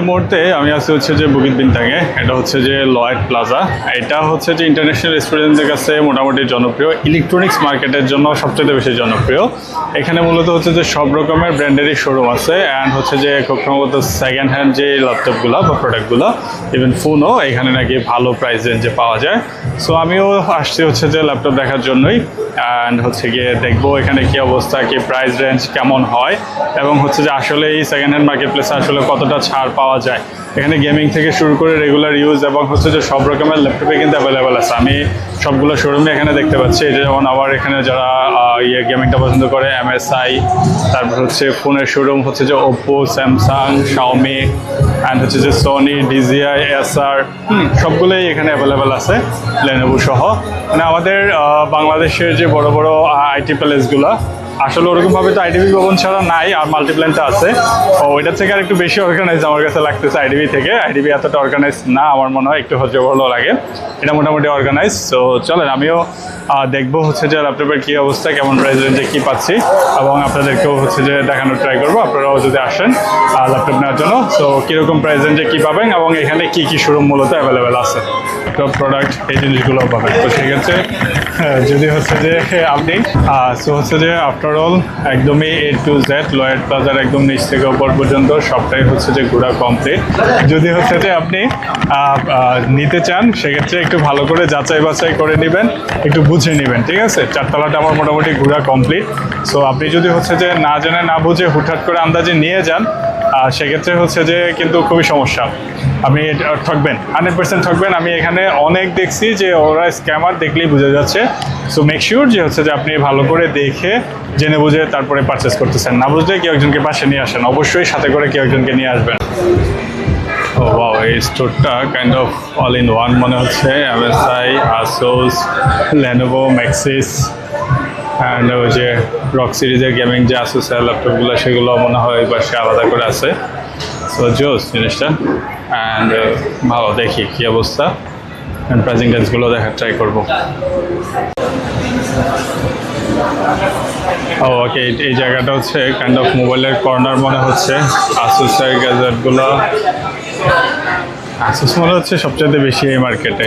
এই মুহূর্তে আমি আছি হচ্ছে যে বুকিত বিনতাঙে। এটা হচ্ছে যে লয়েড প্লাজা। এটা হচ্ছে যে ইন্টারন্যাশনাল স্টুডেন্টদের কাছে মোটামুটি জনপ্রিয়, ইলেকট্রনিক্স মার্কেটের জন্য সবচেয়ে বেশি জনপ্রিয়। এখানে মূলত হচ্ছে যে সব রকমের ব্র্যান্ডেরই শোরুম আছে, অ্যান্ড হচ্ছে যে খুব সম্ভবত সেকেন্ড হ্যান্ড যে ল্যাপটপগুলো বা প্রোডাক্টগুলো, ইভেন ফোনও এখানে নাকি ভালো প্রাইস রেঞ্জে পাওয়া যায়। সো আমিও আসছি হচ্ছে যে ল্যাপটপ দেখার জন্যই, অ্যান্ড হচ্ছে গিয়ে দেখবো এখানে কি অবস্থা, কি প্রাইস রেঞ্জ কেমন হয়, এবং হচ্ছে যে আসলে এই সেকেন্ড হ্যান্ড মার্কেট প্লেসে আসলে কতটা ছাড় পাওয়া যায়। এখানে গেমিং থেকে শুরু করে রেগুলার ইউজ এবং হচ্ছে যে সব রকমের ল্যাপটপে কিন্তু অ্যাভেলেবেল আছে। আমি সবগুলো শোরুমে এখানে দেখতে পাচ্ছি। এটা যেমন আবার এখানে যারা গেমিংটা পছন্দ করে MSI, তারপর হচ্ছে ফোনের শোরুম হচ্ছে যে ওপ্পো, স্যামসাং, শাওমি, অ্যান্ড হচ্ছে যে সোনি, DJI, এসার, সবগুলোই এখানে অ্যাভেলেবেল আছে, লেনোভো সহ। মানে আমাদের বাংলাদেশের যে বড় বড় আইটি প্যালেসগুলো আসলে ওরকমভাবে তো আইডিবি ভবন ছাড়া নাই, আর মাল্টিপ্ল্যানটা আছে। ওইটার থেকে আর একটু বেশি অর্গানাইজ আমার কাছে লাগতেছে আইডিবি থেকে। আইডিবি এতটা অর্গানাইজ না, আমার মনে হয় একটু হজবরল লাগে। এটা মোটামুটি অর্গানাইজ। সো চলেন আমিও দেখবো হচ্ছে যে ল্যাপটপের কী অবস্থা, কেমন প্রাইস রেঞ্জে কী পাচ্ছি, এবং আপনাদেরকেও হচ্ছে যে দেখানোর ট্রাই করবো। আপনারাও যদি আসেন ল্যাপটপ নেওয়ার জন্য, সো কীরকম প্রাইস রেঞ্জে কী পাবেন এবং এখানে কী কী শোরুম মূলত অ্যাভেলেবেল আছে, ল্যাপটপ প্রোডাক্ট এই জিনিসগুলোও পাবেন। তো সেক্ষেত্রে যদি হচ্ছে যে আপনি সো হচ্ছে যে আফটারঅল একদমই A to Z লয়েড প্লাজার একদম নিচ থেকে উপর পর্যন্ত সবটাই হচ্ছে যে ঘোরা কমপ্লিট। যদি হচ্ছে যে আপনি নিতে চান সেক্ষেত্রে একটু ভালো করে যাচাই বাছাই করে নেবেন, একটু বুঝে নেবেন, ঠিক আছে। চারতলাটা আমার মোটামুটি ঘোরা কমপ্লিট। সো আপনি যদি হচ্ছে যে না জেনে না বুঝে হুটহাট করে আন্দাজে নিয়ে যান, সেক্ষেত্রে হচ্ছে যে কিন্তু খুবই সমস্যা। আপনি ঠকবেন, 100% ঠকবেন। আমি এখানে অনেক দেখছি যে ওরা স্ক্যামার, দেখলেই বোঝা যাচ্ছে। সো মেক শিওর যে হচ্ছে যে আপনি ভালো করে দেখে জেনে বুঝে তারপরে পারচেস করতেছেন। না বুঝলে কেউ একজনকে পাশে নিয়ে আসেন, অবশ্যই সাথে করে কেউ একজনকে নিয়ে আসবেন। ও ওয়াও, এই স্টোরটা kind of all in one মনে হচ্ছে। MSI, Asus, Lenovo, Maxis, and ওই যে রক সিরিজের গেমিং যে আসোসের ল্যাপটপগুলো, সেগুলো মনে হয় ওই পাশে আলাদা করে আছে। সো জোস জিনিসটা, অ্যান্ড ভালো। দেখি কী অবস্থা, অ্যান্ড প্রাইজিং রেঞ্জগুলো দেখার ট্রাই করবো। ওকে, এই জায়গাটা হচ্ছে কাইন্ড অফ মোবাইলের কর্নার মনে হচ্ছে। আসুসের গ্যাজেটগুলো, আসুস মনে হচ্ছে সবচেয়ে বেশি এই মার্কেটে।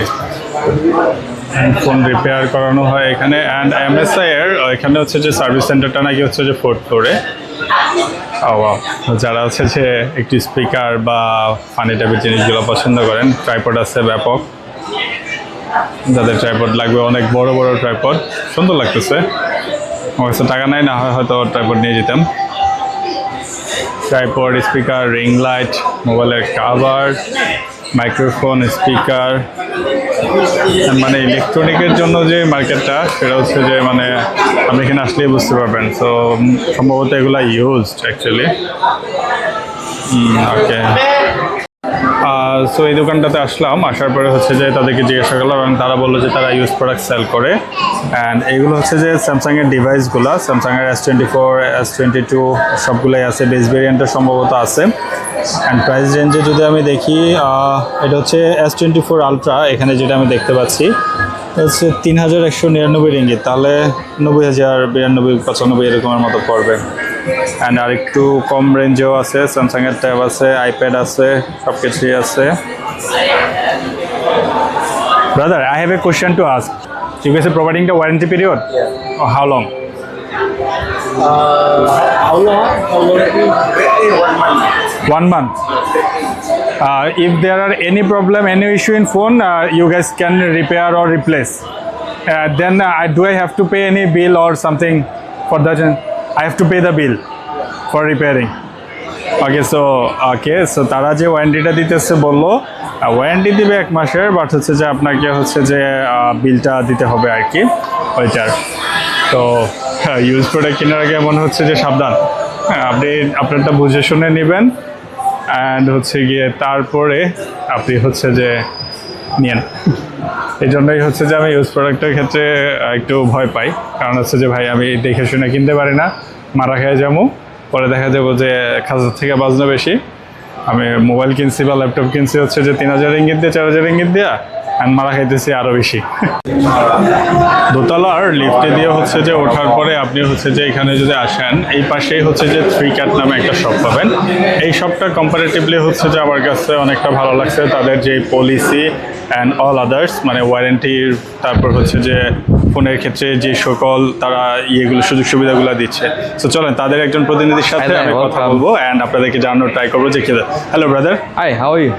ফোন রিপেয়ার করানো হয় এখানে। অ্যান্ড MSI এর এখানে হচ্ছে যে সার্ভিস সেন্টারটা নাকি হচ্ছে যে 4th ফ্লোরে। যারা হচ্ছে যে একটি স্পিকার বা ফানি টাইপের জিনিসগুলো পছন্দ করেন, ট্রাইপড আছে ব্যাপক। যাদের ট্রাইপড লাগবে, অনেক বড় বড় ট্রাইপড, সুন্দর লাগতেছে। আমার কাছে টাকা নাই, না হয় হয়তো ট্রাইপড নিয়ে যেতাম। ট্রাইপড, স্পিকার, রিং লাইট, মোবাইলের কাভার, মাইক্রোফোন, স্পিকার, মানে ইলেকট্রনিকের জন্য যে মার্কেটটা, সেটা হচ্ছে যে মানে আপনি এখানে আসলেই বুঝতে পারবেন। সো সম্ভবত এগুলো ইউজড অ্যাকচুয়ালি। ওকে, সো এই দোকানটাতে আসলাম। আসার পরে হচ্ছে যে তাদেরকে জিজ্ঞাসা করলাম, এবং তারা বললো যে তারা ইউজ প্রোডাক্ট সেল করে। অ্যান্ড এইগুলো হচ্ছে যে স্যামসাংয়ের ডিভাইসগুলো, স্যামসাংয়ের S24, S22 সবগুলোই আছে, বেস ভেরিয়েন্টটা সম্ভবত আছে। অ্যান্ড প্রাইস রেঞ্জে যদি আমি দেখি, এটা হচ্ছে S24 আলট্রা, এখানে যেটা আমি দেখতে পাচ্ছি হচ্ছে 3199 রিঙ্গিত, তাহলে 90,000, 92, 95 এরকমের মতো পড়বে। অ্যান্ড আর একটু কম রেঞ্জেও আছে, স্যামসাংয়ের ট্যাব আছে, আইপ্যাড আছে, সব কিছুই আছে। Brother, I have a question to ask. You guys are providing the warranty period? Yeah. Or how long? How long? How long? 1 month. 1 month. If there are any problem, any issue in phone, you guys can repair or replace. Then do I have to pay any bill or something for that? I have to pay the bill for repairing. Okay, so তারা যে ওয়ারেন্টিটা দিতেছে বললো warranty দিবে 1 মাসের, but হচ্ছে যে আপনাকে হচ্ছে যে বিলটা দিতে হবে আর কি ওইটার। তো ইউজ প্রোডাক্ট কেনার আগে মনে হচ্ছে যে সাবধান, আপনি আপনারটা বুঝে শুনে নেবেন, অ্যান্ড হচ্ছে গিয়ে তারপরে আপনি হচ্ছে যে নিয়েন। এই জন্যই হচ্ছে যে আমি ইউজ প্রোডাক্টের ক্ষেত্রে একটু ভয় পাই, কারণ হচ্ছে যে ভাই আমি দেখে শুনে কিনতে পারি না, মারা খেয়ে যাবো, পরে দেখা যাবো যে খাজার থেকে বাজনা বেশি। আমি মোবাইল কিনছি বা ল্যাপটপ কিনছি হচ্ছে যে 3,000 রিঙ্গিত দিয়ে, 4,000 রিঙ্গিত দেওয়া, অ্যান্ড মারা খাইতেছি আরও বেশি। দোতলার লিফটে দিয়ে হচ্ছে যে ওঠার পরে আপনি হচ্ছে যে এখানে যদি আসেন, এই পাশেই হচ্ছে যে 3 Cat নামে একটা শপ পাবেন। এই শপটা কম্পারেটিভলি হচ্ছে যে আমার কাছে অনেকটা ভালো লাগছে, তাদের যে পলিসি অ্যান্ড অল আদার্স, মানে ওয়ারেন্টির, তারপর হচ্ছে যে ফোনের ক্ষেত্রে যে সকল তারা ইয়েগুলো সুযোগ সুবিধাগুলো দিচ্ছে। সো চলেন তাদের একজন প্রতিনিধির সাথে Hi there, আমি কথা welcome. বলবো অ্যান্ড আপনাদেরকে জানানোর ট্রাই করবো যে কি। Hello brother, Hi, how are you?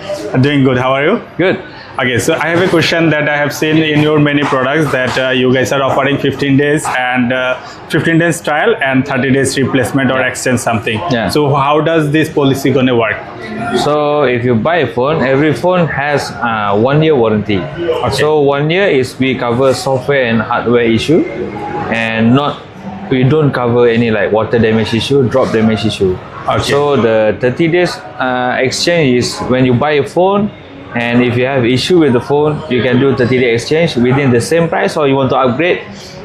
Doing good, how are you? Good. Okay, so I have a question that I have seen in your many products that you guys are offering 15 days and 15 days trial and 30 days replacement or exchange something. Yeah. So how does this policy gonna work? So if you buy a phone, every phone has 1 year warranty. Okay. So 1 year is we cover software and hardware issue, and we don't cover any like water damage issue, drop damage issue. Okay. So the 30 days exchange is when you buy a phone. And if you have issue with the phone, you can do 30-day exchange within the same price, or you want to upgrade,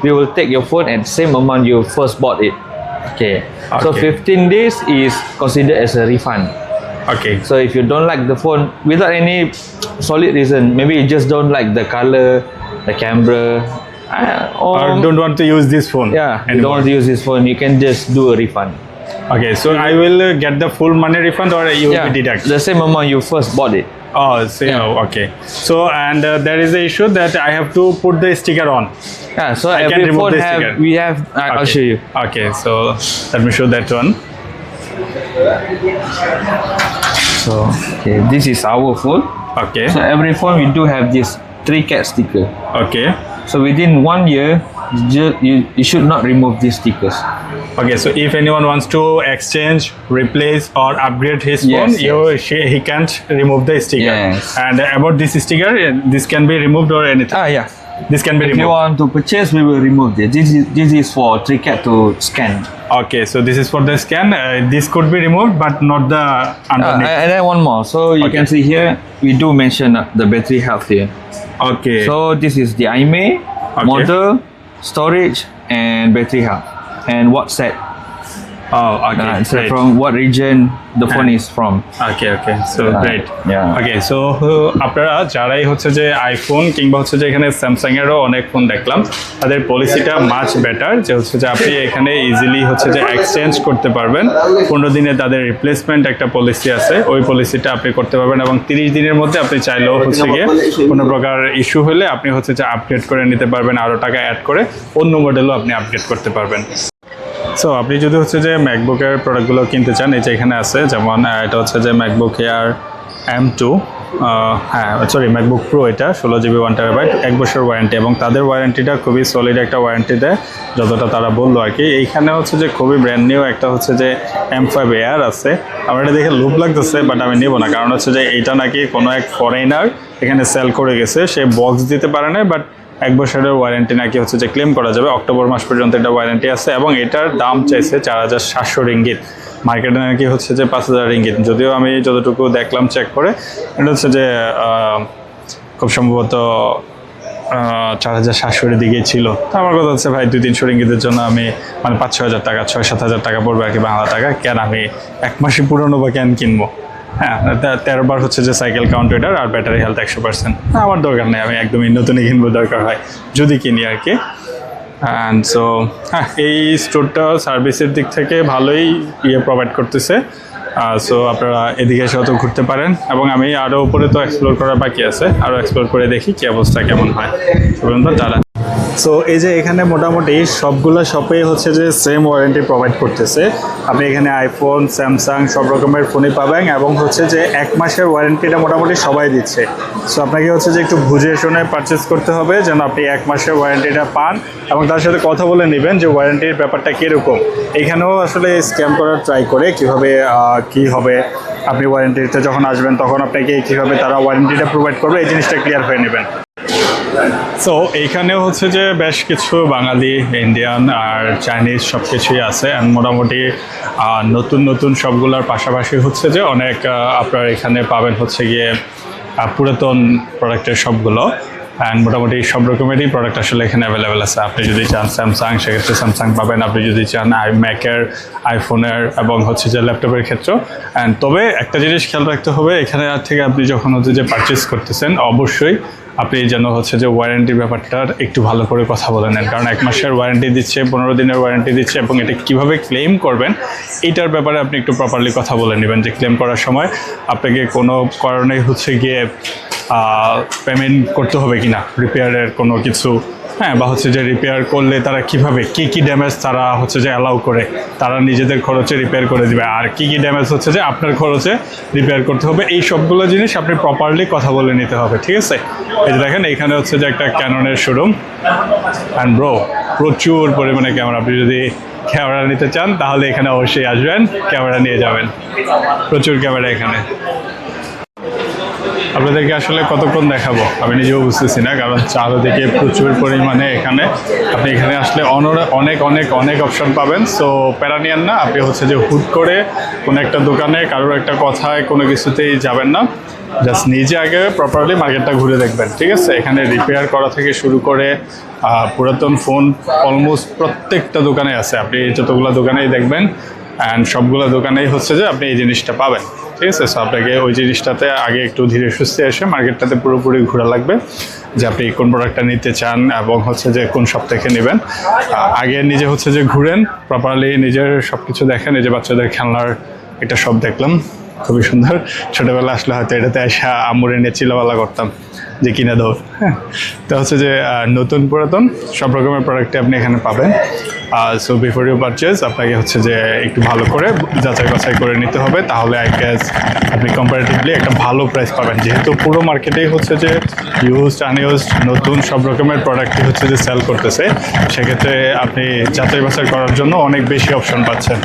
we will take your phone at the same amount you first bought it. Okay. So Okay. 15 days is considered as a refund. Okay. So if you don't like the phone without any solid reason, maybe you just don't like the color, the camera, or Or don't want to use this phone. yeah, you don't anymore. want to use this phone, you can just do a refund. Okay, so I will get the full money refund or you will be deducted. the same amount you first bought it. Oh, so Yeah. okay. So and there is the issue that I have to put the sticker on. Yeah, so I can every remove phone the have sticker. we have. I'll Okay. show you. Okay, so let me show that one. So Okay, this is our phone. okay, So every phone we do have this 3 Cat sticker. okay. So within 1 year, you should not remove these stickers. Okay, so if anyone wants to exchange, replace, or upgrade his phone, Yes, he can't remove the sticker. Yes. And about this sticker, this can be removed or anything. Yeah. This can be If you removed. want to purchase, we will remove this. This is for 3 Cat to scan. Okay, so this is for the scan. This could be removed, but not the underneath. And then one more. So you Okay. can see here, we do mention the battery health here. Okay. So this is the IMEI, Okay. model, storage, and battery health, and what set. oh, okay. So Great. from what region the phone is from. Okay, okay. So great. yeah. Okay, so আপনারা যারাই হচ্ছে যে iPhone কিংবা হচ্ছে যে এখানে Samsung এরও অনেক ফোন দেখলাম, তাদের পলিসিটা মাচ বেটার, যে হচ্ছে যে আপনি এখানে ইজিলি হচ্ছে যে এক্সচেঞ্জ করতে পারবেন। 15 দিনে তাদের রিপ্লেসমেন্ট একটা পলিসি আছে, ওই পলিসিটা আপনি করতে পারবেন এবং 30 দিনের মধ্যে আপনি চাইলেও হচ্ছে গিয়ে কোনো প্রকার ইস্যু হলে আপনি হচ্ছে যে আপডেট করে নিতে পারবেন, আরও টাকা অ্যাড করে অন্য মডেলও আপনি আপডেট করতে পারবেন। সো আপনি যদি হচ্ছে যে ম্যাকবুকের প্রোডাক্টগুলো কিনতে চান, এই যে এখানে আছে, যেমন এটা হচ্ছে যে ম্যাকবুক এয়ার M2, হ্যাঁ সরি ম্যাকবুক প্রো, এটা 16 GB 1 TB, 1 বছর ওয়ারেন্টি, এবং তাদের ওয়ারেন্টিটা খুবই সলিড একটা ওয়ারেন্টি দেয় যতটা তারা বললো আর কি। এইখানে হচ্ছে যে খুবই ব্র্যান্ড নিউ একটা হচ্ছে যে M5 এয়ার আছে। আমার এটা দেখে লোভ লাগতেছে, বাট আমি নেবো না, কারণ হচ্ছে যে এইটা নাকি কোনো এক ফরেনার এখানে সেল করে গেছে, সে বক্স দিতে পারে না, বাট 1 বছরের ওয়ারেন্টি নাকি হচ্ছে যে ক্লেম করা যাবে, অক্টোবর মাস পর্যন্ত এটা ওয়ারেন্টি আছে, এবং এটার দাম চাইছে 4700 রিঙ্গিত। মার্কেটে নাকি হচ্ছে যে 5000 রিঙ্গিত, যদিও আমি যতটুকু দেখলাম চেক করে এটা হচ্ছে যে খুব সম্ভবত 4700-এর দিকেই ছিল। তো আমার কথা হচ্ছে ভাই 200-300 রিঙ্গিতের জন্য আমি মানে 5-6 হাজার টাকা, 6-7 হাজার টাকা পড়বে আর কি বাংলা টাকা, কেন আমি 1 মাসে পুরনো বা কেন কিনবো? হ্যাঁ, 13 বার হচ্ছে যে সাইকেল কাউন্টার আর ব্যাটারি হেলথ 100%। আমার দরকার নেই, আমি একদমই নতুনই কিনবো দরকার হয় যদি কিনি আর কি। অ্যান্ড সো হ্যাঁ, এই স্টোরটা সার্ভিসের দিক থেকে ভালোই প্রোভাইড করতেছে। সো আপনারা এদিকে এসে হয়তো ঘুরতে পারেন, এবং আমি আরও উপরে তো এক্সপ্লোর করার বাকি আছে, আরও এক্সপ্লোর করে দেখি কী অবস্থা কেমন হয়। দাদা, সো এই যে এখানে মোটামুটি সবগুলো শপে হচ্ছে যে সেম ওয়ারেন্টি প্রোভাইড করতেছে। আপনি এখানে আইফোন, স্যামসাং সব রকমের ফোনই পাবেন, এবং হচ্ছে যে 1 মাসের ওয়ারেন্টিটা মোটামুটি সবাই দিচ্ছে। সো আপনাকে হচ্ছে যে একটু বুঝে শুনে পারচেস করতে হবে যেন আপনি 1 মাসের ওয়ারেন্টিটা পান, এবং তার সাথে কথা বলে নেবেন যে ওয়ারেন্টির ব্যাপারটা কীরকম। এখানেও আসলে স্ক্যাম করার ট্রাই করে কীভাবে কী হবে, আপনি ওয়ারেন্টিতে যখন আসবেন তখন আপনাকে কীভাবে তারা ওয়ারেন্টিটা প্রোভাইড করবে, এই জিনিসটা ক্লিয়ার হয়ে নেবেন। সো এইখানেও হচ্ছে যে বেশ কিছু বাঙালি, ইন্ডিয়ান আর চাইনিজ সব কিছুই আছে, অ্যান্ড মোটামুটি নতুন নতুন সবগুলোর পাশাপাশি হচ্ছে যে অনেক আপনার এখানে পাবেন হচ্ছে গিয়ে পুরাতন প্রোডাক্টের সবগুলো। অ্যান্ড মোটামুটি সব রকমেরই প্রোডাক্ট আসলে এখানে অ্যাভেলেবেল আছে। আপনি যদি চান স্যামসাং সেক্ষেত্রে স্যামসাং পাবেন, আপনি যদি চান ম্যাকের, আইফোনের এবং হচ্ছে যে ল্যাপটপের ক্ষেত্রেও। অ্যান্ড তবে একটা জিনিস খেয়াল রাখতে হবে, এখানে থেকে আপনি যখন হচ্ছে যে পারচেস করতেছেন অবশ্যই আপনি যেন হচ্ছে যে ওয়ারেন্টির ব্যাপারটার একটু ভালো করে কথা বলে নেন, কারণ 1 মাসের ওয়ারেন্টি দিচ্ছে, 15 দিনের ওয়ারেন্টি দিচ্ছে, এবং এটা কীভাবে ক্লেম করবেন এইটার ব্যাপারে আপনি একটু প্রপারলি কথা বলে নেবেন, যে ক্লেম করার সময় আপনাকে কোনো কারণে হচ্ছে গিয়ে পেমেন্ট করতে হবে কিনা রিপেয়ারের কোনো কিছু, হ্যাঁ, বা হচ্ছে যে রিপেয়ার করলে তারা কিভাবে কী ড্যামেজ তারা হচ্ছে যে অ্যালাউ করে, তারা নিজেদের খরচে রিপেয়ার করে দিবে, আর কী ড্যামেজ হচ্ছে যে আপনার খরচে রিপেয়ার করতে হবে, এই সবগুলো জিনিস আপনি প্রপারলি কথা বলে নিতে হবে, ঠিক আছে? এই যে দেখেন এখানে হচ্ছে যে একটা ক্যাননের শোরুম, অ্যান্ড ব্রো প্রচুর পরিমাণে ক্যামেরা, আপনি যদি ক্যামেরা নিতে চান তাহলে এখানে অবশ্যই আসবেন, ক্যামেরা নিয়ে যাবেন, প্রচুর ক্যামেরা এখানে। আপনাদেরকে আসলে কতক্ষণ দেখাবো আমি নিজেও বুঝতেছি না, কারণ চারদিকে প্রচুর পরিমাণে এখানে, আপনি এখানে আসলে অনেক অনেক অনেক অপশন পাবেন। সো প্যারা নিয়েন না, আপনি হচ্ছে যে হুট করে কোনো একটা দোকানে কারোর একটা কথায় কোনো কিছুতেই যাবেন না, জাস্ট নিজে আগে প্রপারলি মার্কেটটা ঘুরে দেখবেন, ঠিক আছে? এখানে রিপেয়ার করা থেকে শুরু করে পুরাতন ফোন অলমোস্ট প্রত্যেকটা দোকানে আছে, আপনি যতগুলো দোকানেই দেখবেন, অ্যান্ড সবগুলো দোকানেই হচ্ছে যে আপনি এই জিনিসটা পাবেন, ঠিক আছে? সো আপনাকে ওই জিনিসটাতে আগে একটু ধীরে সুস্থে এসে মার্কেটটাতে পুরোপুরি ঘোরা লাগবে, যে আপনি কোন প্রোডাক্টটা নিতে চান এবং হচ্ছে যে কোন সব থেকে নেবেন। আগে নিজে হচ্ছে যে ঘুরেন, প্রপারলি নিজের সব কিছু দেখেন। এই যে বাচ্চাদের খেলনার এটা সব দেখলাম, খুবই সুন্দর। ছোটোবেলা আসলে হয়তো এটাতে এসে আম্মুরে নিয়ে চিলাবালা করতাম যে কিনে দাও, হ্যাঁ। তো হচ্ছে যে নতুন পুরাতন সব রকমের প্রোডাক্টই আপনি এখানে পাবেন। সো বিফোর ইউ পারচেজ আপনাকে হচ্ছে যে একটু ভালো করে যাচাই বাছাই করে নিতে হবে, তাহলে আই গেস আপনি কম্পারেটিভলি একটা ভালো প্রাইস পাবেন। যেহেতু পুরো মার্কেটেই হচ্ছে যে ইউজড আনইউজড নতুন সব রকমের প্রোডাক্টই হচ্ছে যে সেল করতেছে, সেক্ষেত্রে আপনি যাচাই বাছাই করার জন্য অনেক বেশি অপশন পাচ্ছেন।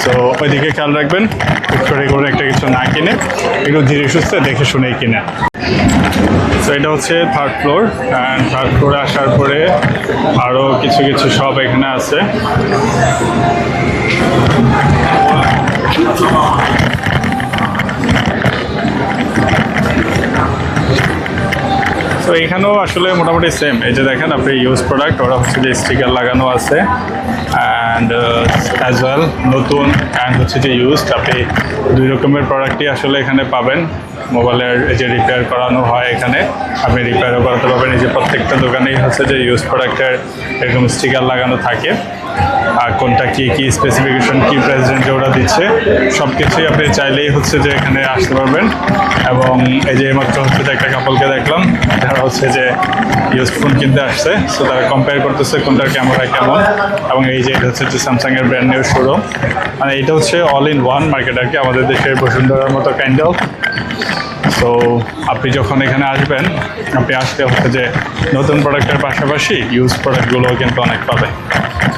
সো ওইদিকে খেয়াল রাখবেন, হুট করে একটা কিছু না কিনে একটু ধীরে সুস্থে দেখে শুনেই কিনে। তো এটা হচ্ছে 3rd ফ্লোর, অ্যান্ড 3rd ফ্লোরে আসার পরে আরও কিছু কিছু শপ এখানে আছে। তো এখানেও আসলে মোটামুটি সেম, এই যে দেখেন আপনি ইউজ প্রোডাক্ট, ওরা হচ্ছে যে স্টিকার লাগানো আছে, অ্যান্ড অ্যাজ ওয়েল নতুন অ্যান্ড হচ্ছে যে ইউজড, আপনি 2 রকমের প্রোডাক্টই আসলে এখানে পাবেন। মোবাইলের যে রিপেয়ার করানো হয় এখানে আপনি রিপেয়ারও করাতে পারবেন। এই যে প্রত্যেকটা দোকানেই হচ্ছে যে ইউজ প্রোডাক্টের এরকম স্টিকার লাগানো থাকে, আর কোনটা কী স্পেসিফিকেশন কী প্রাইস রেঞ্জে ওরা দিচ্ছে সব কিছুই আপনি চাইলেই হচ্ছে যে এখানে আসতে পারবেন। এবং এই যে এইমাত্র হচ্ছে যে একটা কাপলকে দেখলাম যারা হচ্ছে যে ইউজ ফোন কিনতে আসছে, সো তারা কম্পেয়ার করতেছে কোনটার ক্যামেরা কেমন। এবং এই যে এটা হচ্ছে যে স্যামসাংয়ের ব্র্যান্ড নিউ শোরুম, মানে এটা হচ্ছে অল ইন ওয়ান মার্কেট আর কি, আমাদের দেশের বসুন্ধরার মতো কাইন্ড অফ। সো আপনি যখন এখানে আসবেন, আপনি আসলে হচ্ছে যে নতুন প্রোডাক্টের পাশাপাশি ইউজ প্রোডাক্টগুলোও কিন্তু অনেক পাবেন।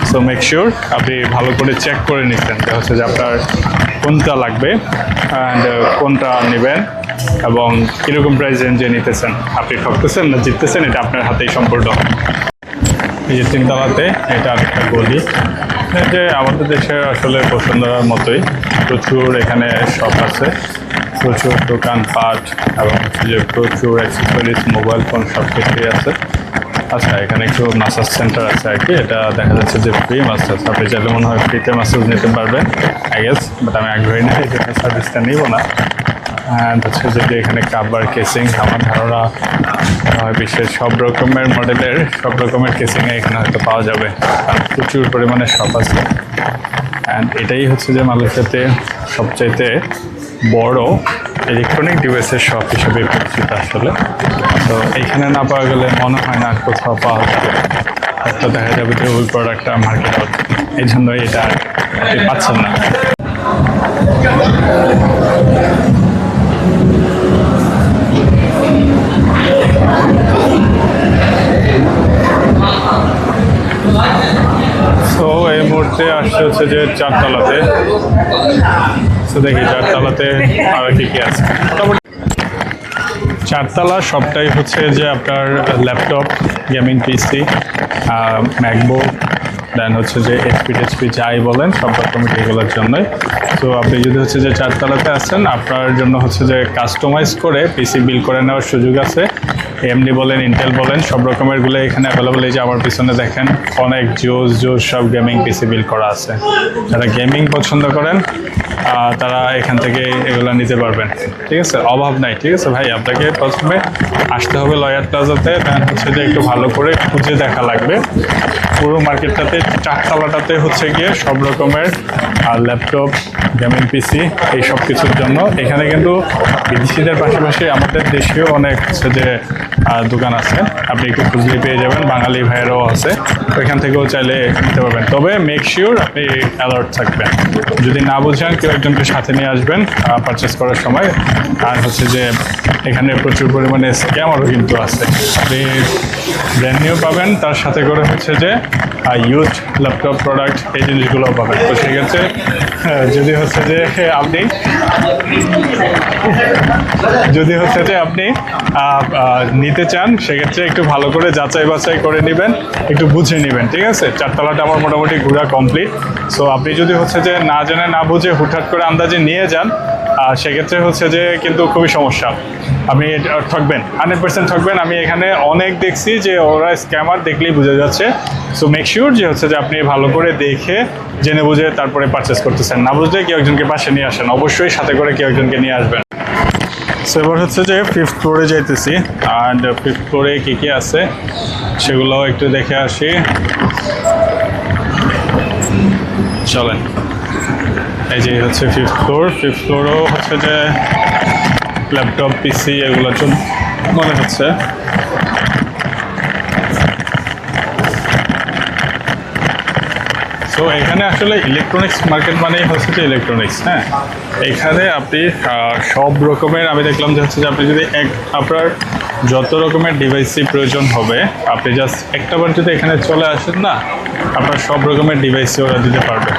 সো মেক শিওর আপনি ভালো করে চেক করে নিচ্ছেন যে হচ্ছে যে আপনার কোনটা লাগবে অ্যান্ড কোনটা নেবেন এবং কীরকম প্রাইস রেঞ্জে নিতেছেন। আপনি ঠকতেছেন না জিততেছেন এটা আপনার হাতেই সম্পূর্ণ। এই যে 3 তলাতে এটা একটা গলি, যে আমাদের দেশের আসলে বসুন্ধরার মতোই প্রচুর এখানে শপ আছে, প্রচুর দোকানপাট এবং হচ্ছে যে প্রচুর অ্যাক্সেসরিজ, মোবাইল ফোন সব কিছুই আছে। আচ্ছা, এখানে একটু মাসাজ সেন্টার আছে আর কি, এটা দেখা যাচ্ছে যে ফ্রি মাসাজ, আপনি চাইলে মনে হয় ফ্রিতে মাসাজ নিতে পারবেন আই গেস, বাট আমি আগ্রহী না, এই জন্য সার্ভিসটা নিব না। অ্যান্ড হচ্ছে যদি এখানে কাবার কেসিং, আমার ধারণা বিশ্বের সব রকমের মডেলের সব রকমের কেসিংয়ে এখানে হয়তো পাওয়া যাবে, কারণ প্রচুর পরিমাণে শপ আছে। অ্যান্ড এটাই হচ্ছে যে মালয়েশিয়াতে সবচাইতে বড় ইলেকট্রনিক ডিভাইসের শপ হিসেবে পরিচিত আসলে। তো এইখানে না পাওয়া গেলে মনে হয় না কোথাও পাওয়া যাবে, হয়তো দেখা যাবে যে ওই প্রোডাক্টটা মার্কেট আউট, এই জন্যই এটা আপনি পাচ্ছেন না। তো এই মুহূর্তে আসছে হচ্ছে যে 4 তলাতে, তো দেখি 4 তলাতে আর কি আছে। 4 তলা সবটাই হচ্ছে যে আপনার ল্যাপটপ, গেমিং পিসি, ম্যাকবুক, দেন হচ্ছে যে এইচপি যাই বলেন সব রকমের এগুলোর জন্যই। তো আপনি যদি হচ্ছে যে 4 তলাতে আছেন, আপনার জন্য হচ্ছে যে কাস্টমাইজ করে পিসি বিল করে নেওয়ার সুযোগ আছে। এমডি বলেন, ইন্টেল বলেন, সব রকমেরগুলো এখানে অ্যাভেলেবল। এই যে আমার পিছনে দেখেন অনেক জোস সব গেমিং পিসি বিল করা আছে। যারা গেমিং পছন্দ করেন তারা এখান থেকে এগুলো নিতে পারবেন, ঠিক আছে? অভাব নাই, ঠিক আছে ভাই? আপনাকে প্রথমে আসতে হবে লয়ার প্লাজাতে, দেন হচ্ছে যে একটু ভালো করে খুঁজে দেখা লাগবে। পুরো মার্কেটটাতে 4 তলাটাতে হচ্ছে গিয়ে সব রকমের ল্যাপটপ, গেমিং পিসি এই সব কিছুর জন্য। এখানে কিন্তু বিদেশিদের পাশাপাশি আমাদের দেশেও অনেক হচ্ছে যে দোকান আছে, আপনি একটু খুঁজলে পেয়ে যাবেন। বাঙালি ভাইয়েরাও আছে, ওইখান থেকেও চাইলে নিতে পারবেন। তবে মেক শিওর আপনি অ্যালার্ট থাকবেন, যদি না বুঝেন কেউ একজনকে সাথে নিয়ে আসবেন পারচেস করার সময়। আর হচ্ছে যে এখানে প্রচুর পরিমাণে স্ক্যামারও কিন্তু আছে, আপনি ব্র্যান্ড নিউ পাবেন, তার সাথে করে হচ্ছে যে ইউজড ল্যাপটপ প্রোডাক্ট এই জিনিসগুলোও পাবেন। তো সেক্ষেত্রে যদি হচ্ছে যে আপনি নিতে চান, সেক্ষেত্রে একটু ভালো করে যাচাই বাছাই করে নেবেন, একটু বুঝে নেবেন, ঠিক আছে? 4 তলাটা আমার মোটামুটি ঘোরা কমপ্লিট। সো আপনি যদি হচ্ছে যে না জেনে না বুঝে হুটহাট করে আন্দাজে নিয়ে যান, সেক্ষেত্রে হচ্ছে যে কিন্তু খুবই সমস্যা। আপনি ঠকবেন, 100% ঠকবেন। আমি এখানে অনেক দেখছি যে ওরা স্ক্যামার, দেখলেই বোঝা যাচ্ছে। সো মেক শিওর যে হচ্ছে যে আপনি ভালো করে দেখে জেনে বুঝে তারপরে পারচেস করতেছেন। না বুঝলে কেউ একজনকে পাশে নিয়ে আসেন, অবশ্যই সাথে করে কেউ একজনকে নিয়ে আসবেন। সো এবার হচ্ছে যে 5th ফ্লোরে যাইতেছি, আর 5th ফ্লোরে কী কী আছে সেগুলোও একটু দেখে আসি, চলেন। এই যে হচ্ছে 5th ফ্লোর। 5th ফ্লোরও হচ্ছে যে ল্যাপটপ, পিসি এগুলোর জন্য মনে হচ্ছে। তো এখানে আসলে ইলেকট্রনিক্স মার্কেট মানেই হচ্ছে যে ইলেকট্রনিক্স, হ্যাঁ। এখানে আপনি সব রকমের, আমি দেখলাম যে হচ্ছে যে আপনি যদি আপনার যত রকমের ডিভাইসই প্রয়োজন হবে, আপনি জাস্ট একটাবার যদি এখানে চলে আসেন না, আপনার সব রকমের ডিভাইসই ওরা দিতে পারবে।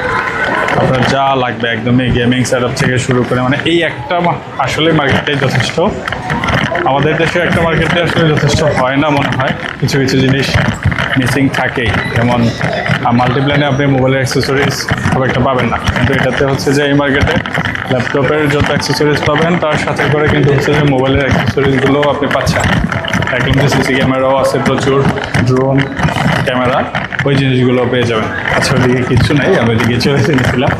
আপনার যা লাগবে একদমই গেমিং সেটআপ থেকে শুরু করে, মানে এই একটা আসলে মার্কেটটাই যথেষ্ট। আমাদের দেশে একটা মার্কেটে আসলে যথেষ্ট হয় না মনে হয়, কিছু কিছু জিনিস মিসিং থাকেই। যেমন মাল্টিপ্ল্যানে আপনি মোবাইলের অ্যাক্সেসরিজ খুব একটা পাবেন না, কিন্তু এটাতে হচ্ছে যে এই মার্কেটে ল্যাপটপের যত অ্যাক্সেসরিজ পাবেন তার সাথে করে কিন্তু হচ্ছে যে মোবাইলের অ্যাক্সেসরিজগুলোও আপনি পাচ্ছেন। একদম যে সিসি ক্যামেরাও আছে প্রচুর, ড্রোন ক্যামেরা, ওই জিনিসগুলো পেয়ে যাবেন। আচ্ছা, ওইদিকে কিচ্ছু নেই, আমি ওইদিকে চলে এসেছিলাম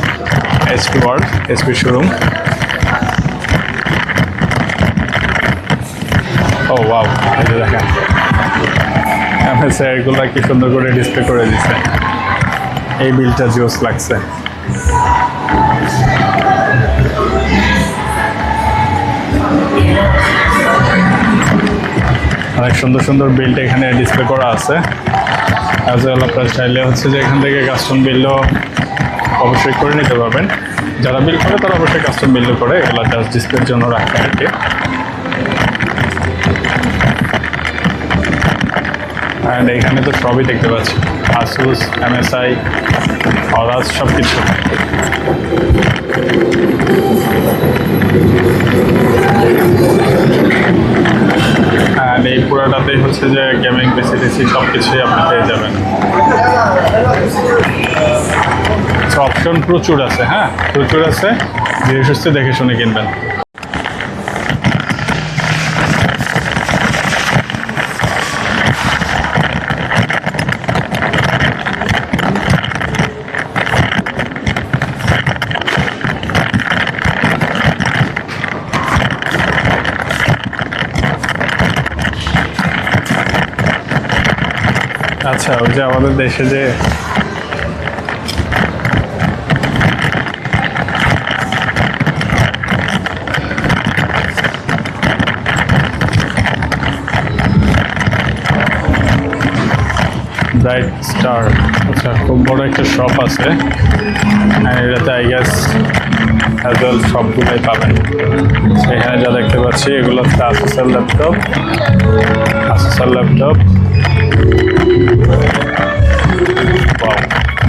এসপি ওয়ার্ল্ড, এসপি শোরুম। ও ওয়াও, এই যে দেখেন এগুলো কি সুন্দর করে ডিসপ্লে করে দিচ্ছে। এই বিলটা জোস লাগছে। অনেক সুন্দর সুন্দর বিল্ড এখানে ডিসপ্লে করা আছে। অ্যাজ ওয়েল আপনার চাইলে হচ্ছে যে এখান থেকে কাস্টম বিলও অবশ্যই করে নিতে পারবেন। যারা বিল করে তারা অবশ্যই কাস্টম বিলও করে, এগুলো জাস্ট ডিসপ্লের জন্য রাখা আর কি। অ্যান্ড এখানে তো সবই দেখতে পাচ্ছি, আসুস, এমএসআই, অরাস, সব কিছু। অ্যান্ড এই পুরাটাতেই হচ্ছে যে গেমিং পিসি সব কিছুই আপনি পেয়ে যাবেন। অপশন প্রচুর আছে, হ্যাঁ প্রচুর আছে, ধীরে সুস্থে দেখে শুনে কিনবেন। আচ্ছা, ওই যে আমাদের দেশে যে ব্রাইট স্টার, আচ্ছা খুব বড় একটা শপ আছে, এটাতে আই গেস অ্যাজ ওয়েল সবগুলোই পাবেন। এখানে যা দেখতে পাচ্ছি এগুলো হচ্ছে আসুসের ল্যাপটপ,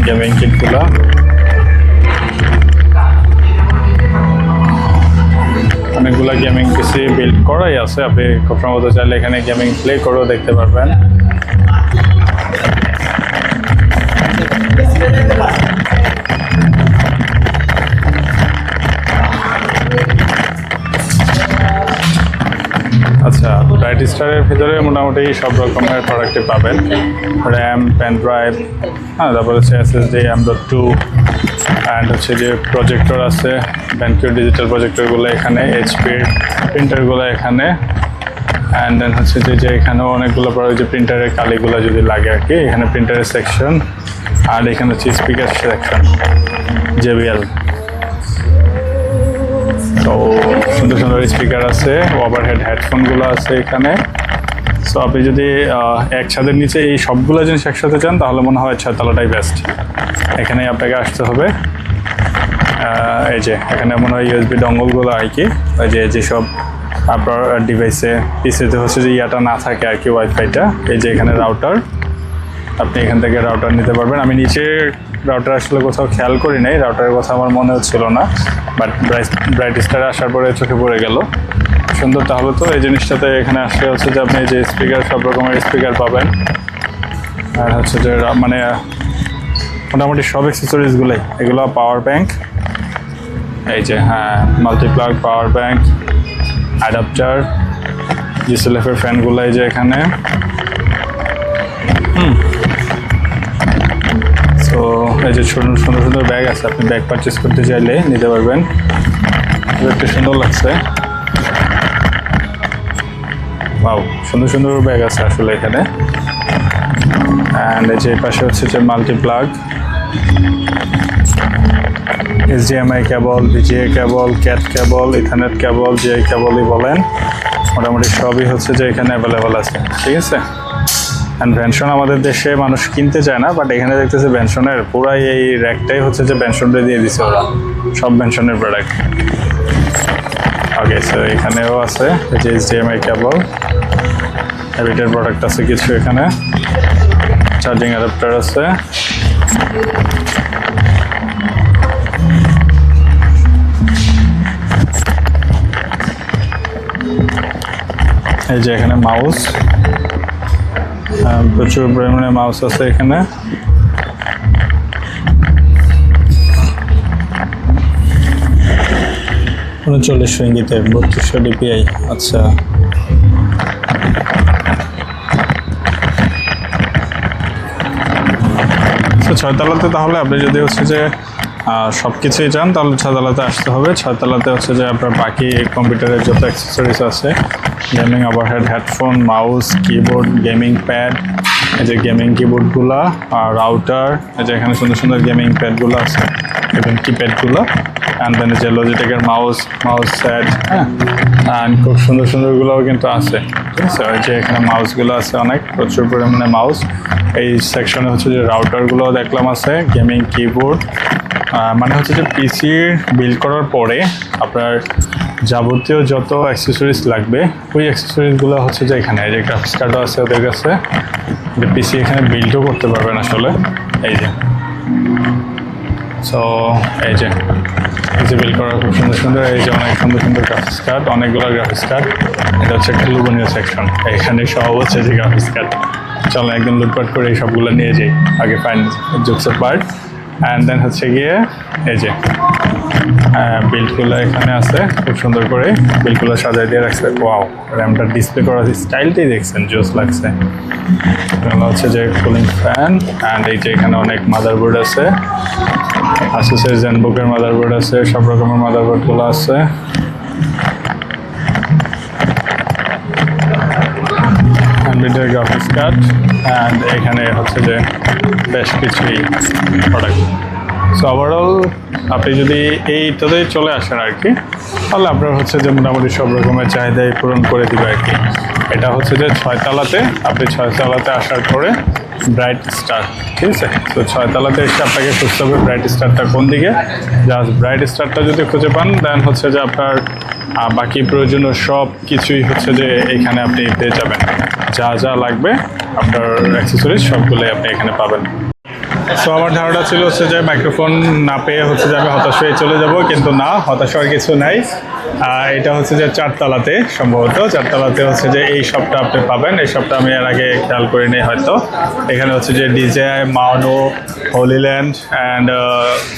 গেমিং কিটগুলো। অনেকগুলো গেমিং পিসি বিল্ড করাই আছে, আপনি খুব সম্ভবত চাইলে এখানে গেমিং প্লে করেও দেখতে পারবেন। আচ্ছা, ব্রাইট স্টারের ভিতরে মোটামুটি সব রকমের প্রোডাক্টই পাবেন। র্যাম, পেন ড্রাইভ, হ্যাঁ, তারপর হচ্ছে SSD M.2 অ্যান্ড হচ্ছে যে প্রজেক্টর আছে, BenQ ডিজিটাল প্রজেক্টরগুলো এখানে, HP-র প্রিন্টারগুলো এখানে, অ্যান্ড দেন হচ্ছে যে এখানেও অনেকগুলো প্রোডাক্ট, যে প্রিন্টারের কালিগুলো যদি লাগে আর কি, এখানে প্রিন্টারের সেকশন, আর এখানে হচ্ছে স্পিকার সেকশন JBL। তো সুন্দর সুন্দর স্পিকার আছে, ওভারহেড হেডফোনগুলো আছে এখানে। সো আপনি যদি একসাথে নিচে এই সবগুলো জিনিস একসাথে চান তাহলে মনে হয় 6 তলাটাই বেস্ট। এখানেই আপনাকে আসতে হবে। এই যে এখানে মনে হয় USB ডঙ্গলগুলো আর কি, ওই যে যেসব আপনার ডিভাইসে পিসিতে হচ্ছে যে ইয়াটা না থাকে আর কি, ওয়াইফাইটা। এই যে এখানে রাউটার, আপনি এখান থেকে রাউটার নিতে পারবেন। আমি নিচে রাউটার আসলে কোথাও খেয়াল করি নাই, রাউটারের কথা আমার মনে হচ্ছিল না, বাট ব্রাইট স্টারে আসার পরে চোখে পড়ে গেল। সুন্দর। তাহলে তো এই জিনিসটাতে এখানে আসলে হচ্ছে যে আপনি যে স্পিকার, সব রকমের স্পিকার পাবেন, আর হচ্ছে যে মানে মোটামুটি সব অ্যাক্সেসরিজগুলোই, এগুলো পাওয়ার ব্যাংক, এই যে হ্যাঁ, মাল্টিপ্লাগ পাওয়ার ব্যাংক, অ্যাডাপ্টার, GCLF-এর ফ্যানগুলো এই যে এখানে। তো এই যে সুন্দর সুন্দর ব্যাগ আছে, আপনি ব্যাগ পারচেস করতে চাইলে নিতে পারবেন। একটু সুন্দর লাগছে, ওয়াও, সুন্দর সুন্দর ব্যাগ আছে আসলে এখানে। অ্যান্ড এই যে পাশে হচ্ছে যে মাল্টিপ্লাগ, HDMI কেবল, VGA কেবল, ক্যাট কেবল, ইথারনেট কেবল, যে কেবলই বলেন, মোটামুটি সবই হচ্ছে যে এখানে অ্যাভেলেবেল আছে, ঠিক আছে। অ্যান্ড ভ্যানসন আমাদের দেশে মানুষ কিনতে চায় না, বাট এখানে দেখতেছে ভ্যানসনের পুরাই এই র্যাকটাই হচ্ছে যে ভ্যানসনটা দিয়ে দিছে ওরা, সব ভ্যানসনের প্রোডাক্ট। ওকে, সো এখানেও আছে এই যে HDMI কেবল, হ্যাবিটের প্রোডাক্ট আছে কিছু এখানে, চার্জিং অ্যাডাপ্টার আছে। এই যে এখানে মাউস, প্রচুর পরিমাণে মাউস আছে এখানে। 3900 ইঙ্গিতে 3200 DPI। আচ্ছা, ছয়তলাতে তাহলে আপনি যদি হচ্ছে যে সব কিছুই চান তাহলে ছয়তলাতে আসতে হবে। ছয়তলাতে হচ্ছে যে আপনার বাকি কম্পিউটারের যত অ্যাক্সেসরিজ আছে, gaming overhead headphone, mouse, keyboard, gaming pad, এই যে গেমিং কিবোর্ডগুলো, আর রাউটার, এই যে এখানে সুন্দর সুন্দর গেমিং প্যাডগুলো আছে, এবং কিপ্যাডগুলো, অ্যান্ড দেন যে লজিটেকের মাউস সেট, হ্যাঁ, অ্যান্ড খুব সুন্দর সুন্দরগুলোও কিন্তু আছে, ঠিক আছে। ওই যে এখানে মাউসগুলো আছে অনেক, প্রচুর পরিমাণে মাউস। এই সেকশনে হচ্ছে যে রাউটারগুলো দেখলাম আছে, গেমিং কিবোর্ড, মানে হচ্ছে যে পিসি বিল্ড করার পরে আপনার যাবতীয় যত অ্যাক্সেসরিজ লাগবে ওই অ্যাক্সেসরিজগুলো হচ্ছে যে এখানে, এই যে গ্রাফিক্স কার্ডও আছে ওদের কাছে, যে পিসি এখানে বিল্ডও করতে পারবেন আসলে। এই যে সো এই যে বিল্ড করার খুব সুন্দর সুন্দর, এই যে অনেক সুন্দর সুন্দর গ্রাফিক্স কার্ড, অনেকগুলো গ্রাফিক্স কার্ড। এটা হচ্ছে একটা লোভনীয় সেকশন, এখানে সব হচ্ছে যে গ্রাফিক্স কার্ড। চলো একদম লুটপাট করে এই সবগুলো নিয়ে যাই, আগে fine jokes part. And then হচ্ছে গিয়ে এই যে বিল্ডগুলো এখানে আছে, খুব সুন্দর করে বিল্ডগুলো সাজাই দিয়ে রাখছে। ওয়াও, র্যামটার ডিসপ্লে করার স্টাইলটাই দেখছেন, জোস লাগছে। এগুলো হচ্ছে যে কুলিং ফ্যান, অ্যান্ড এই যে এখানে অনেক মাদারবোর্ড আছে, আসুসের জেনবুকের মাদারবোর্ড আছে, সব রকমের মাদারবোর্ডগুলো আছে। NVIDIA গ্রাফিক্স কার্ড, অ্যান্ড এখানে হচ্ছে যে বেশ কিছুই প্রোডাক্ট। সো ওভারঅল আপনি যদি এইটাতেই চলে আসেন আর কি, তাহলে আপনার হচ্ছে যে মোটামুটি সব রকমের চাহিদাই পূরণ করে দিবে আর কি। এটা হচ্ছে যে ছয়তলাতে, আপনি ছয়তলাতে আসার পরে ব্রাইট স্টার, ঠিক আছে। তো ছয়তলাতে এসে আপনাকে খুঁজতে হবে ব্রাইট স্টারটা কোন দিকে। জাস্ট ব্রাইট স্টারটা যদি খুঁজে পান, দেন হচ্ছে যে আপনার বাকি প্রয়োজনীয় সব কিছুই হচ্ছে যে এখানে আপনি পেয়ে যাবেন। যা যা লাগবে আপনার অ্যাক্সেসরিজ সবগুলোই আপনি এখানে পাবেন। সো আমার ধারণা ছিল হচ্ছে যে মাইক্রোফোন না পেয়ে হচ্ছে যে আমি হতাশ হয়ে চলে যাব, কিন্তু না, হতাশ হওয়ার কিছু নাই। এটা হচ্ছে যে 4 তলাতে, সম্ভবত 4 তলাতে হচ্ছে যে এই শপটা আপনি পাবেন। এই শপটা আমি এর আগে খেয়াল করিনি হয়তো। এখানে হচ্ছে যে ডিজে, মাউনো, হলিল্যান্ড অ্যান্ড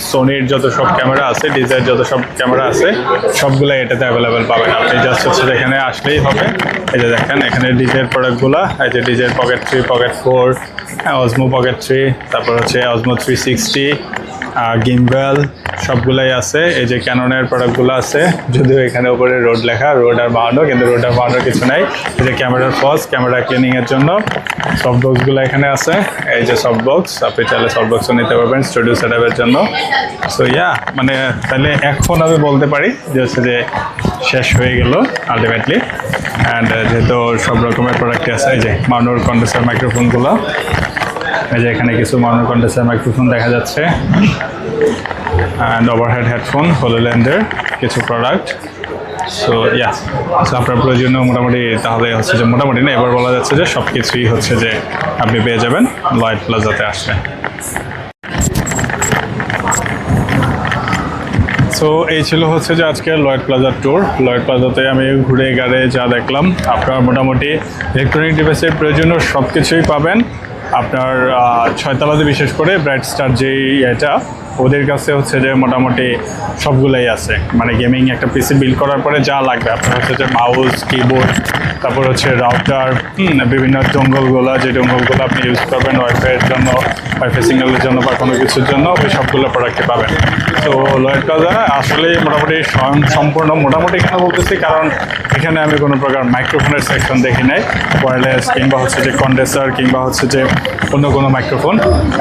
সোনির যত সব ক্যামেরা আছে, ডিজের যত সব ক্যামেরা আছে সবগুলো এটাতে অ্যাভেলেবেল পাবেন। আপনি জাস্ট হচ্ছে যে এখানে আসলেই হবে। এই যে দেখেন এখানে ডিজের প্রোডাক্টগুলো, এই যে ডিজের পকেট 3, পকেট 4, অজমো পকেট 3, তারপর হচ্ছে অজমো 360, গিম্বেল সবগুলাই আছে। এই যে ক্যাননের প্রোডাক্টগুলো আছে, যদিও এখানে উপরে রোড লেখা, রোড আর বাহানো, কিন্তু রোড আর বাহানোর কিছু নাই। এই যে ক্যামেরার ফস, ক্যামেরা ক্লিনিংয়ের জন্য সফট বক্সগুলো এখানে আছে। এই যে সফট বক্স, আপনি চাইলে সফট বক্সও নিতে পারবেন স্টুডিও সেটআপের জন্য। সো ইয়া, মানে তাহলে এখন আমি বলতে পারি যে হচ্ছে যে শেষ হয়ে গেল আলটিমেটলি। অ্যান্ড যেহেতু সব রকমের প্রোডাক্টই আছে, এই যে মাউনোর কন্ডেন্সার মাইক্রোফোনগুলো, এই যে এখানে কিছু মাউনোর কন্ডেন্সার মাইক্রোফোন দেখা যাচ্ছে, অ্যান্ড ওভারহেড হেডফোন হলোল্যান্ডের কিছু প্রোডাক্ট। সো ইয়া, আপনার প্রয়োজনীয় মোটামুটি তাহলে হচ্ছে যে মোটামুটি না, এবার বলা যাচ্ছে যে সব কিছুই হচ্ছে যে আপনি পেয়ে যাবেন লয়েড প্লাজাতে আসলে। সো এই ছিল হচ্ছে যে আজকের লয়েড প্লাজার ট্যুর। লয়েড প্লাজাতে আমি ঘুরে গাড়ে যা দেখলাম, আপনার মোটামুটি ইলেকট্রনিক ডিভাইসের প্রয়োজনীয় সব কিছুই পাবেন। আপনার 6 তলাতে বিশেষ করে ব্রাইট স্টার যেই এটা, ওদের কাছে হচ্ছে যে মোটামুটি সবগুলাই আছে। মানে গেমিং একটা পিসি বিল্ড করার পরে যা লাগবে আপনার হচ্ছে যে মাউস, কিবোর্ড, তারপর হচ্ছে রাউটার, বিভিন্ন ডোঙ্গলগুলো, যে ডোঙ্গলগুলো আপনি ইউজ করবেন ওয়াইফাইয়ের জন্য, ওয়াইফাই সিগন্যালের জন্য বা কোনো কিছুর জন্য, ওই সবগুলো প্রোডাক্টই পাবেন। তো লয়েড প্লাজা আসলে মোটামুটি সম্পূর্ণ, মোটামুটি কেন বলতেছি কারণ এখানে আমি কোনো প্রকার মাইক্রোফোনের সেকশন দেখি নাই, ওয়্যারলেস কিংবা হচ্ছে যে কন্ডেন্সার কিংবা হচ্ছে যে অন্য কোনো মাইক্রোফোন।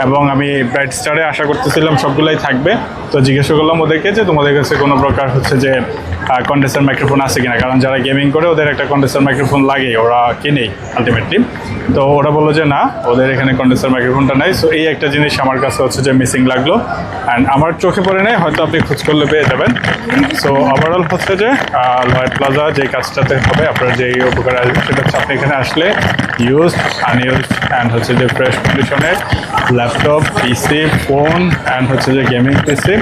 এবং আমি ব্রাইট স্টারে আশা করতেছিলাম সবগুলাই থাকবে। তো জিজ্ঞাসা করলাম ওদেরকে যে তোমাদের কাছে কোনো প্রকার হচ্ছে যে কন্ডেন্সার মাইক্রোফোন আছে কিনা, কারণ যারা গেমিং করে ওদের একটা কন্ডেন্সার মাইক্রোফোন লাগে, ওরা কিনেই আলটিমেটলি। তো ওরা বললো যে না, ওদের এখানে কন্ডেন্সার মাইক্রোফোনটা নাই। সো এই একটা জিনিস আমার কাছে হচ্ছে যে মিসিং লাগলো, অ্যান্ড আমার চোখে পড়ে নেই, হয়তো আপনি খোঁজ করলে পেয়ে যাবেন। সো ওভারঅল হচ্ছে যে লয়েড প্লাজা যে কাজটাতে হবে, আপনার যেই উপকার আসবে সেটা হচ্ছে আপনি এখানে আসলে ইউজড, আনইউজড অ্যান্ড হচ্ছে যে ফ্রেশ কন্ডিশনের ল্যাপটপ, পিসি, ফোন অ্যান্ড হচ্ছে যে গেমিং পিসি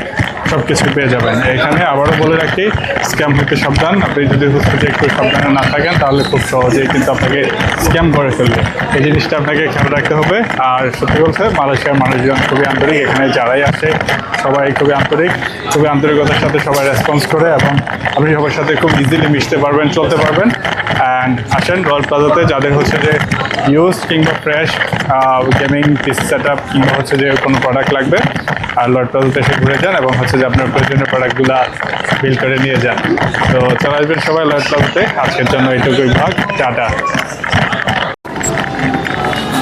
সব কিছু পেয়ে যাবেন এখানে। আবারও বলে রাখি, স্ক্যাম হতে সাবধান। আপনি যদি হচ্ছে যে একটু সাবধানে না থাকেন তাহলে খুব সহজেই কিন্তু আপনাকে স্ক্যাম করে ফেলবে। এই জিনিসটা আপনাকে খেয়াল রাখতে হবে। আর সত্যি বলতে মালয়েশিয়ার মানুষজন খুবই আন্তরিক, এখানে যারাই আসে সবাই খুবই আন্তরিক, খুবই আন্তরিকতার সাথে সবাই রেসপন্স করে, এবং আপনি সবার সাথে খুব ইজিলি মিশতে পারবেন, চলতে পারবেন। অ্যান্ড আসেন লয়েড প্লাজাতে যাদের হচ্ছে যে ইউজ কিংবা fresh gaming PC set up কিংবা হচ্ছে যে কোনো প্রোডাক্ট লাগবে, আর লয়েড প্লাজাতে এসে ঘুরে যান এবং হচ্ছে যে আপনার প্রয়োজনীয় প্রোডাক্টগুলো বিল করে নিয়ে যান। তো চলে আসবেন সবাই লয়েড প্লাজাতে। আজকের জন্য এইটুকুই ভাগ, টাটা।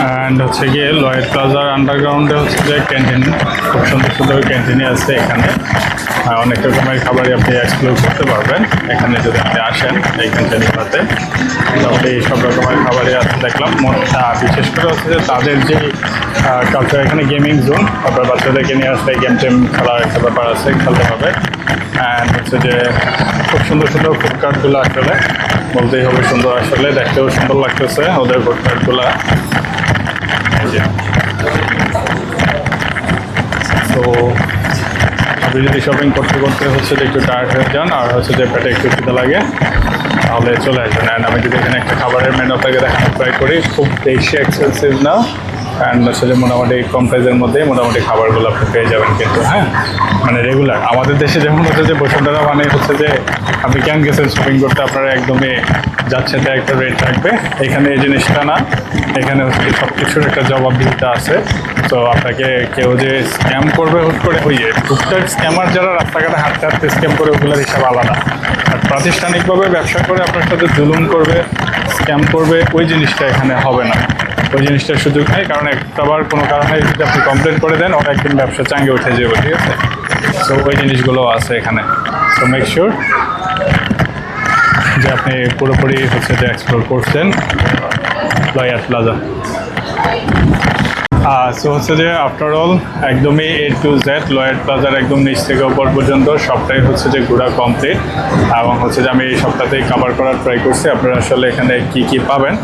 অ্যান্ড হচ্ছে গিয়ে লয়েড প্লাজার আন্ডারগ্রাউন্ডে হচ্ছে যে ক্যান্টিন, খুব সুন্দর সুন্দর ক্যান্টিনই আছে এখানে। অনেক রকমের খাবারই আপনি এক্সপ্লোর করতে পারবেন এখানে যদি আপনি আসেন এই ক্যান্টিনগুলোতে। মোটামুটি সব রকমের খাবারই আছে দেখলাম। বিশেষ করে হচ্ছে যে তাদের যে কালচার, এখানে গেমিং জোন, আপনার বাচ্চাদেরকে নিয়ে আসলে গেম টেম খেলার একটা ব্যাপার আছে, খেলতে হবে। অ্যান্ড হচ্ছে যে খুব সুন্দর সুন্দর ফুড কার্টগুলো আসলে বলতেই হবে সুন্দর, আসলে দেখতেও সুন্দর লাগতেছে ওদের ফুড কার্টগুলো। তো আপনি যদি শপিং করতে করতে হচ্ছে যে একটু টায়ার্ড হয়ে যান আর হচ্ছে যে পেটে একটু খিদে লাগে তাহলে চলে আসবেন। অ্যান্ড আমি যদি এখানে একটা খাবারের মেনু আপনাকে দেখানো ট্রাই করি, খুব বেশি এক্সপেন্সিভ না, অ্যান্ড হচ্ছে যে মোটামুটি কম প্রাইসের মধ্যেই মোটামুটি খাবারগুলো আপনি পেয়ে যাবেন কিন্তু। হ্যাঁ, মানে রেগুলার আমাদের দেশে যেমন হচ্ছে যে বসুন্ধরা মানে হচ্ছে যে আপনি কেন গেছেন শপিং করতে, আপনারা একদমই যাচ্ছে তাই একটা রেট রাখবে। এখানে এই জিনিসটা না, এখানে হচ্ছে সব কিছুর একটা জবাবদিহিতা আছে। তো আপনাকে কেউ যে স্ক্যাম করবে হুট করে, ওই টুকটাক স্ক্যামার যারা রাস্তাঘাটে হাঁটতে হাঁটতে স্ক্যাম করে, ওগুলোর হিসাব আলাদা। আর প্রাতিষ্ঠানিকভাবে ব্যবসা করে আপনার সাথে জুলুম করবে, স্ক্যাম করবে, ওই জিনিসটা এখানে হবে না। ওই জিনিসটার সুযোগ নেই, কারণ একটাবার কোনো কারণে যদি আপনি কমপ্লেন করে দেন ওরা একদিন ব্যবসা চাঙ্গে উঠে যাবে, ঠিক আছে? সো ওই জিনিসগুলো আছে এখানে। সো মেক শিওর যে আপনি পুরোপুরি হচ্ছে যে এক্সপ্লোর করছেন লয়েড প্লাজা। সো হচ্ছে যে আফটার অল একদমই A to Z লয়েড প্লাজার একদম নিচ থেকে উপর পর্যন্ত সবটাই হচ্ছে যে ঘোরা কমপ্লিট, এবং হচ্ছে যে আমি এই সপ্তাহতেই কভার করার ট্রাই করছি। আপনারা আসলে এখানে কি কি পাবেন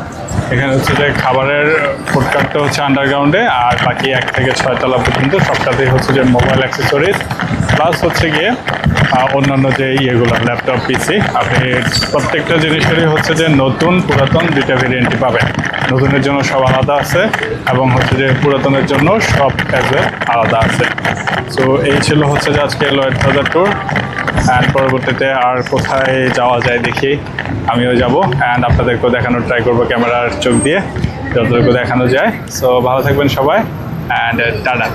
এখানে হচ্ছে যে খাবারের ফুড কার্টটা হচ্ছে আন্ডারগ্রাউন্ডে, আর বাকি 1 থেকে 6 তলা পর্যন্ত সবটাতেই হচ্ছে যে মোবাইল অ্যাক্সেসরিজ প্লাস হচ্ছে গিয়ে অন্যান্য যে ইয়েগুলো ল্যাপটপ পিসি, আপনি প্রত্যেকটা জিনিসেরই হচ্ছে যে নতুন পুরাতন দুইটা ভেরিয়েন্টই পাবেন। নতুনের জন্য সব আলাদা আছে এবং হচ্ছে যে পুরাতনের জন্য সব অ্যাজ আলাদা আছে। সো এই ছিল হচ্ছে যে আজকে লয়েড প্লাজা ট্যুর। অ্যান্ড পরবর্তীতে আর কোথায় যাওয়া যায় দেখি, আমিও যাব অ্যান্ড আপনাদেরকেও দেখানোর ট্রাই করবো ক্যামেরার চোখ দিয়ে যতটুকু দেখানো যায়। সো ভালো থাকবেন সবাই অ্যান্ড টাটা।